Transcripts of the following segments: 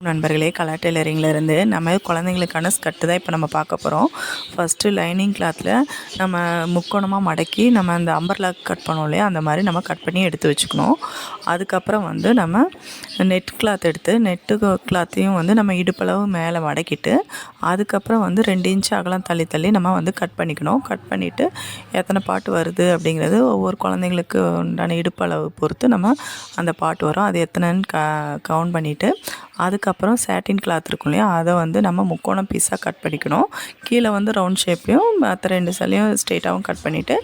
நண்பர்களே, கலர் டெய்லரிங்லேருந்து நம்ம குழந்தைங்களுக்கான ஸ்கர்ட்டு தான் இப்போ நம்ம பார்க்க போகிறோம். ஃபஸ்ட்டு லைனிங் கிளாத்தில் நம்ம முக்கோணமாக மடக்கி நம்ம அந்த அம்பர்லா கட் பண்ணுவோம் இல்லையா, அந்த மாதிரி நம்ம கட் பண்ணி எடுத்து வச்சுக்கணும். அதுக்கப்புறம் வந்து நம்ம நெட் கிளாத் எடுத்து கிளாத்தையும் வந்து நம்ம இடுப்பளவு மேலே மடக்கிட்டு அதுக்கப்புறம் வந்து 2 இன்ச் அகலம் தள்ளி தள்ளி நம்ம வந்து கட் பண்ணிக்கணும். கட் பண்ணிவிட்டு எத்தனை பாட்டு வருது அப்படிங்கிறது ஒவ்வொரு குழந்தைங்களுக்கு உண்டான இடுப்பளவு பொறுத்து நம்ம அந்த பாட்டு வரும். அது எத்தனைன்னு கவுண்ட் பண்ணிவிட்டு அதுக்கப்புறம் சாட்டின் கிளாத் இருக்கும் இல்லையா, அதை வந்து நம்ம முக்கோணம் பீஸாக கட் பண்ணிக்கணும். கீழே வந்து ரவுண்ட் ஷேப்லையும் மற்ற 2 சைட்லையும் ஸ்ட்ரெயிட்டாகவும் கட் பண்ணிவிட்டு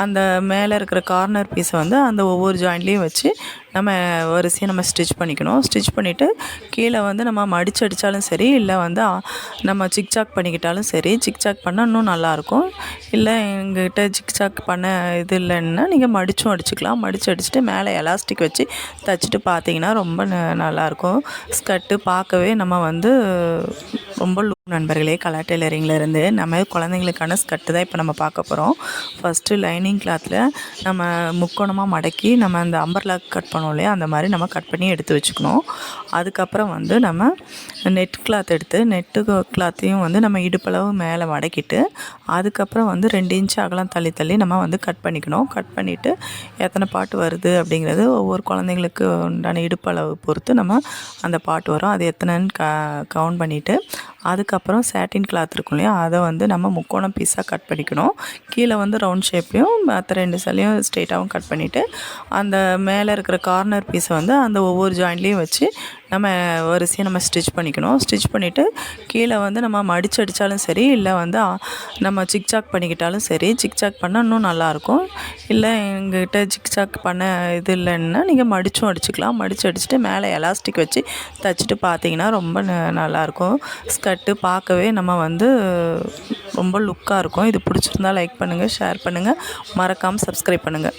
அந்த மேலே இருக்கிற கார்னர் பீஸை வந்து அந்த ஒவ்வொரு ஜாயின்ட்லேயும் வச்சு நம்ம வரிசையாக நம்ம ஸ்டிச் பண்ணிக்கணும். ஸ்டிச் பண்ணிவிட்டு கீழே வந்து நம்ம மடித்து அடித்தாலும் சரி, இல்லை வந்து நம்ம ஜிக்ஜாக் பண்ணிக்கிட்டாலும் சரி. ஜிக்ஜாக் பண்ணால் இன்னும் நல்லாயிருக்கும். இல்லை எங்ககிட்ட ஜிக்ஜாக் பண்ண இது இல்லைன்னா நீங்கள் மடித்தும் அடிச்சுக்கலாம். மடித்து அடிச்சுட்டு மேலே எலாஸ்டிக் வச்சு தைச்சிட்டு பார்த்தீங்கன்னா ரொம்ப நல்லாயிருக்கும். ஸ்கர்ட்டு பார்க்கவே நம்ம வந்து ரொம்ப நண்பர்களே, கலர் டெய்லரிங்லேருந்து நம்ம குழந்தைங்களுக்கான ஸ்கர்ட்டு தான் இப்போ நம்ம பார்க்க போகிறோம். ஃபஸ்ட்டு லைனிங் கிளாத்தில் நம்ம முக்கோணமாக மடக்கி நம்ம அந்த அம்பர்லா கட் பண்ணுவோம் இல்லையா, அந்த மாதிரி நம்ம கட் பண்ணி எடுத்து வச்சுக்கணும். அதுக்கப்புறம் வந்து நம்ம நெட் கிளாத் எடுத்து கிளாத்தையும் வந்து நம்ம இடுப்பளவு மேலே மடக்கிட்டு அதுக்கப்புறம் வந்து 2 இன்ச் அகலம் தள்ளி தள்ளி நம்ம வந்து கட் பண்ணிக்கணும். கட் பண்ணிவிட்டு எத்தனை பாட்டு வருது அப்படிங்கிறது ஒவ்வொரு குழந்தைங்களுக்கு உண்டான இடுப்பளவு பொறுத்து நம்ம அந்த பாட்டு வரும். அது எத்தனைன்னு கவுண்ட் பண்ணிவிட்டு அதுக்கப்புறம் சாட்டின் கிளாத் இருக்கும் இல்லையா, அதை வந்து நம்ம முக்கோணம் பீஸாக கட் பண்ணிக்கணும். கீழே வந்து ரவுண்ட் ஷேப்லையும் மற்ற 2 சைட்லையும் ஸ்ட்ரெயிட்டாகவும் கட் பண்ணிவிட்டு அந்த மேலே இருக்கிற கார்னர் பீஸை வந்து அந்த ஒவ்வொரு ஜாயின்ட்லேயும் வச்சு நம்ம வரிசையாக நம்ம ஸ்டிச் பண்ணிக்கணும். ஸ்டிச் பண்ணிவிட்டு கீழே வந்து நம்ம மடித்து அடித்தாலும் சரி, இல்லை வந்து நம்ம ஜிக்ஜாக் பண்ணிக்கிட்டாலும் சரி. ஜிக்ஜாக் பண்ணால் இன்னும் நல்லாயிருக்கும். இல்லை எங்ககிட்ட ஜிக்ஜாக் பண்ண இது இல்லைன்னா நீங்கள் மடித்தும் அடிச்சுக்கலாம். மடித்து அடிச்சுட்டு மேலே எலாஸ்டிக் வச்சு தைச்சிட்டு பார்த்தீங்கன்னா ரொம்ப நல்லாயிருக்கும். ஸ்கர்ட்டு பார்க்கவே நம்ம வந்து ரொம்ப லுக்காக இருக்கும். இது பிடிச்சிருந்தா லைக் பண்ணுங்கள், ஷேர் பண்ணுங்கள், மறக்காமல் சப்ஸ்கிரைப் பண்ணுங்கள்.